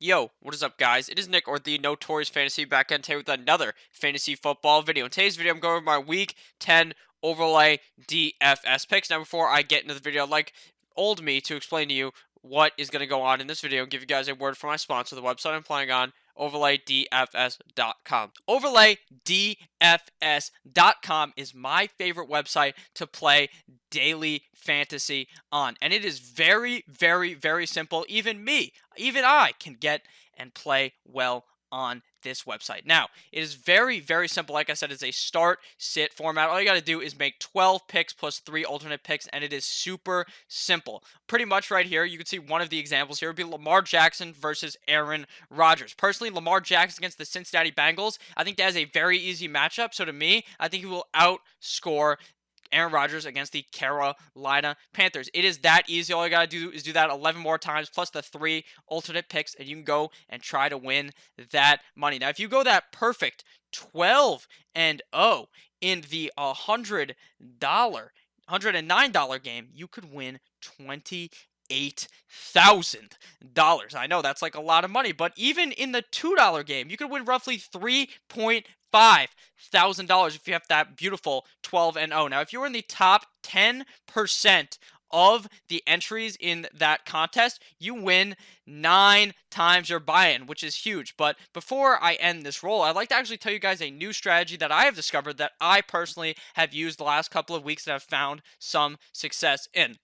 Yo, what is up, guys? It is Nick, or the Notorious Fantasy, back in today with another fantasy football video. In today's video, I'm going over my Week 10 overlay DFS picks. Now, before I get into the video, I'd like old me to explain to you what is going to go on in this video and give you guys a word from my sponsor, the website I'm playing on, OverlayDFS.com. OverlayDFS.com is my favorite website to play daily fantasy on. And it is very, very, very simple. Even I can get and play well on this website. Now, it is very, very simple. Like I said, it's a start sit format. All you got to do is make 12 picks plus 3 alternate picks, and it is super simple. Pretty much right here, you can see one of the examples here would be Lamar Jackson versus Aaron Rodgers. Personally, Lamar Jackson against the Cincinnati Bengals, I think that is a very easy matchup. So to me, I think he will outscore Aaron Rodgers against the Carolina Panthers. It is that easy. All you got to do is do that 11 more times plus the 3 alternate picks, and you can go and try to win that money. Now, if you go that perfect 12-0 in the $109 game, you could win $28,000. I know that's like a lot of money, but even in the $2 game, you could win roughly $3,500 if you have that beautiful 12-0. Now, if you're in the top 10% of the entries in that contest, you win 9 times your buy-in, which is huge. But before I end this roll, I'd like to actually tell you guys a new strategy that I have discovered that I personally have used the last couple of weeks and have found some success in.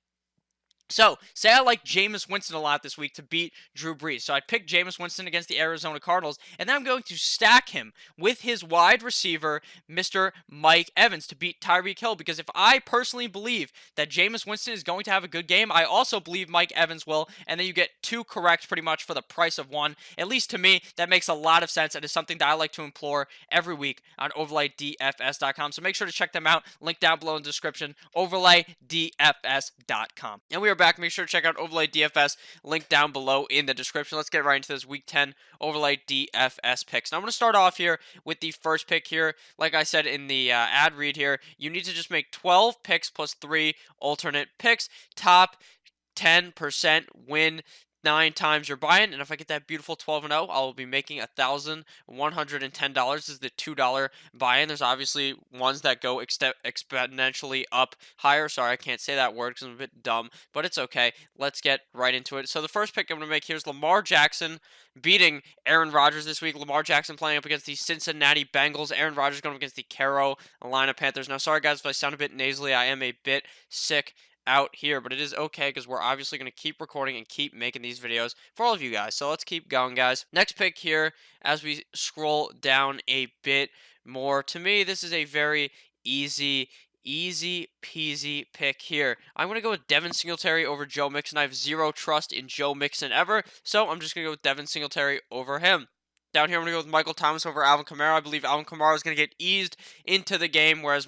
So, say I like Jameis Winston a lot this week to beat Drew Brees. So I picked Jameis Winston against the Arizona Cardinals, and then I'm going to stack him with his wide receiver, Mr. Mike Evans, to beat Tyreek Hill. Because if I personally believe that Jameis Winston is going to have a good game, I also believe Mike Evans will, and then you get 2 correct pretty much for the price of 1. At least to me, that makes a lot of sense, and is something that I like to implore every week on OverlayDFS.com. So make sure to check them out. Link down below in the description, OverlayDFS.com. And we are back. Make sure to check out Overlay DFS. Link down below in the description. Let's get right into this Week 10 Overlay DFS picks. Now, I'm going to start off here with the first pick here. Like I said in the ad read here, you need to just make 12 picks plus 3 alternate picks. Top 10% win 9 times your buy-in, and if I get that beautiful 12-0, I will be making $1,110. This is the $2 buy-in. There's obviously ones that go exponentially up higher. Sorry, I can't say that word because I'm a bit dumb, but it's okay. Let's get right into it. So the first pick I'm going to make here is Lamar Jackson beating Aaron Rodgers this week. Lamar Jackson playing up against the Cincinnati Bengals. Aaron Rodgers going up against the Carolina Panthers. Now, sorry guys if I sound a bit nasally. I am a bit sick out here, but it is okay because we're obviously going to keep recording and keep making these videos for all of you guys. So let's keep going, guys. Next pick here, as we scroll down a bit more, to me, this is a very easy peasy pick here. I'm going to go with Devin Singletary over Joe Mixon. I have zero trust in Joe Mixon ever, so I'm just going to go with Devin Singletary over him. Down here, I'm going to go with Michael Thomas over Alvin Kamara. I believe Alvin Kamara is going to get eased into the game, whereas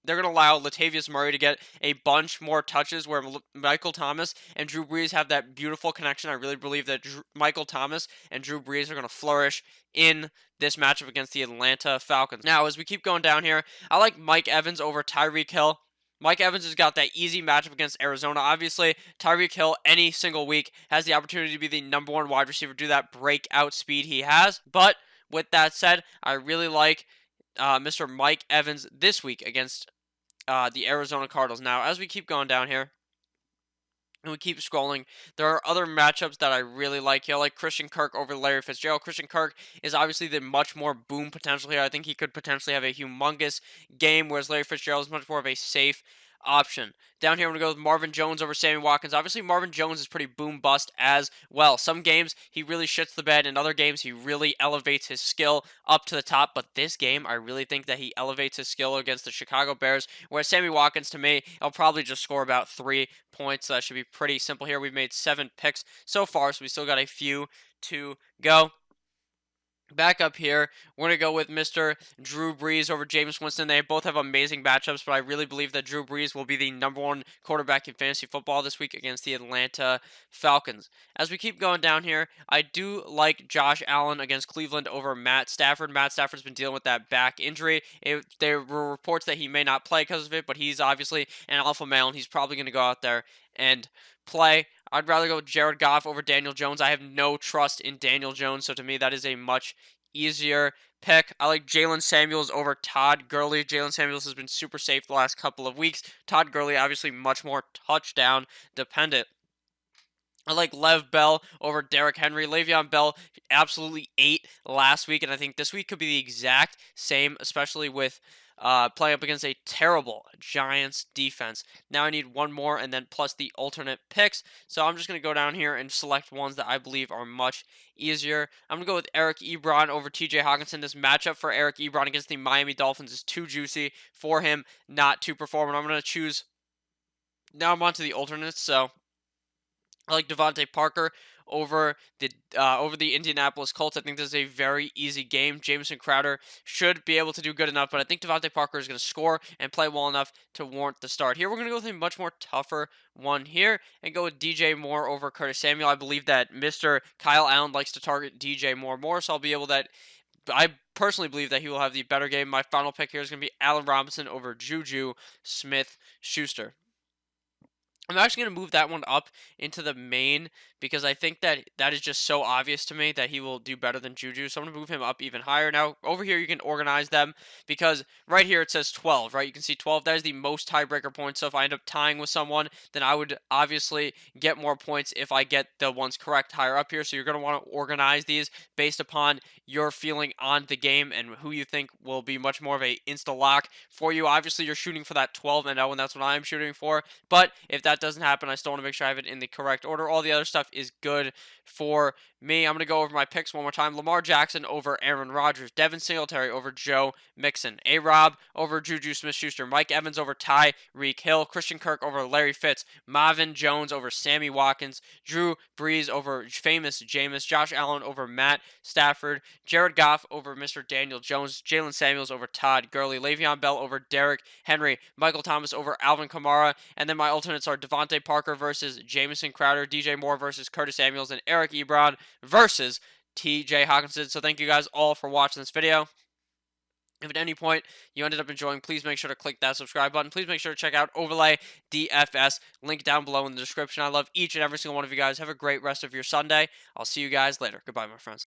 they're going to allow Latavius Murray to get a bunch more touches where Michael Thomas and Drew Brees have that beautiful connection. I really believe that Michael Thomas and Drew Brees are going to flourish in this matchup against the Atlanta Falcons. Now, as we keep going down here, I like Mike Evans over Tyreek Hill. Mike Evans has got that easy matchup against Arizona. Obviously, Tyreek Hill any single week has the opportunity to be the #1 wide receiver, do that breakout speed he has. But with that said, I really like Mr. Mike Evans this week against the Arizona Cardinals. Now, as we keep going down here, and we keep scrolling, there are other matchups that I really like here. I like Christian Kirk over Larry Fitzgerald. Christian Kirk is obviously the much more boom potential here. I think he could potentially have a humongous game, whereas Larry Fitzgerald is much more of a safe option. Down here, I'm going to go with Marvin Jones over Sammy Watkins. Obviously, Marvin Jones is pretty boom bust as well. Some games, he really shits the bed. In other games, he really elevates his skill up to the top. But this game, I really think that he elevates his skill against the Chicago Bears. Whereas Sammy Watkins, to me, he'll probably just score about 3 points. So that should be pretty simple here. We've made 7 picks so far, so we still got a few to go. Back up here, we're going to go with Mr. Drew Brees over Jameis Winston. They both have amazing matchups, but I really believe that Drew Brees will be the #1 quarterback in fantasy football this week against the Atlanta Falcons. As we keep going down here, I do like Josh Allen against Cleveland over Matt Stafford. Matt Stafford's been dealing with that back injury. There were reports that he may not play because of it, but he's obviously an alpha male, and he's probably going to go out there and play. I'd rather go with Jared Goff over Daniel Jones. I have no trust in Daniel Jones, so to me, that is a much easier pick. I like Jalen Samuels over Todd Gurley. Jalen Samuels has been super safe the last couple of weeks. Todd Gurley, obviously, much more touchdown dependent. I like Lev Bell over Derrick Henry. Le'Veon Bell absolutely ate last week, and I think this week could be the exact same, especially with playing up against a terrible Giants defense. Now I need one more, and then plus the alternate picks. So I'm just going to go down here and select ones that I believe are much easier. I'm going to go with Eric Ebron over TJ Hawkinson. This matchup for Eric Ebron against the Miami Dolphins is too juicy for him not to perform, and I'm going to choose. Now I'm on to the alternates, so I like Devontae Parker over the Indianapolis Colts. I think this is a very easy game. Jamison Crowder should be able to do good enough, but I think Devontae Parker is going to score and play well enough to warrant the start. Here we're going to go with a much more tougher one here and go with DJ Moore over Curtis Samuel. I believe that Mr. Kyle Allen likes to target DJ Moore more, so I'll be able that. I personally believe that he will have the better game. My final pick here is going to be Allen Robinson over Juju Smith-Schuster. I'm actually going to move that one up into the main because I think that that is just so obvious to me that he will do better than Juju. So I'm going to move him up even higher. Now, over here, you can organize them because right here it says 12, right? You can see 12. That is the most tiebreaker points. So if I end up tying with someone, then I would obviously get more points if I get the ones correct higher up here. So you're going to want to organize these based upon your feeling on the game and who you think will be much more of a insta lock for you. Obviously, you're shooting for that 12 and 0, and that's what I'm shooting for. But if that doesn't happen, I still want to make sure I have it in the correct order. All the other stuff is good for me. I'm going to go over my picks one more time. Lamar Jackson over Aaron Rodgers. Devin Singletary over Joe Mixon. A-Rob over Juju Smith-Schuster. Mike Evans over Tyreek Hill. Christian Kirk over Larry Fitz. Marvin Jones over Sammy Watkins. Drew Brees over famous Jameis. Josh Allen over Matt Stafford. Jared Goff over Mr. Daniel Jones. Jalen Samuels over Todd Gurley. Le'Veon Bell over Derrick Henry. Michael Thomas over Alvin Kamara. And then my alternates are Devontae Parker versus Jamison Crowder. DJ Moore versus Curtis Samuels. And Eric Ebron versus TJ Hawkinson. So thank you guys all for watching this video. If at any point you ended up enjoying, please make sure to click that subscribe button. Please make sure to check out Overlay DFS. Link down below in the description. I love each and every single one of you guys. Have a great rest of your Sunday. I'll see you guys later. Goodbye, my friends.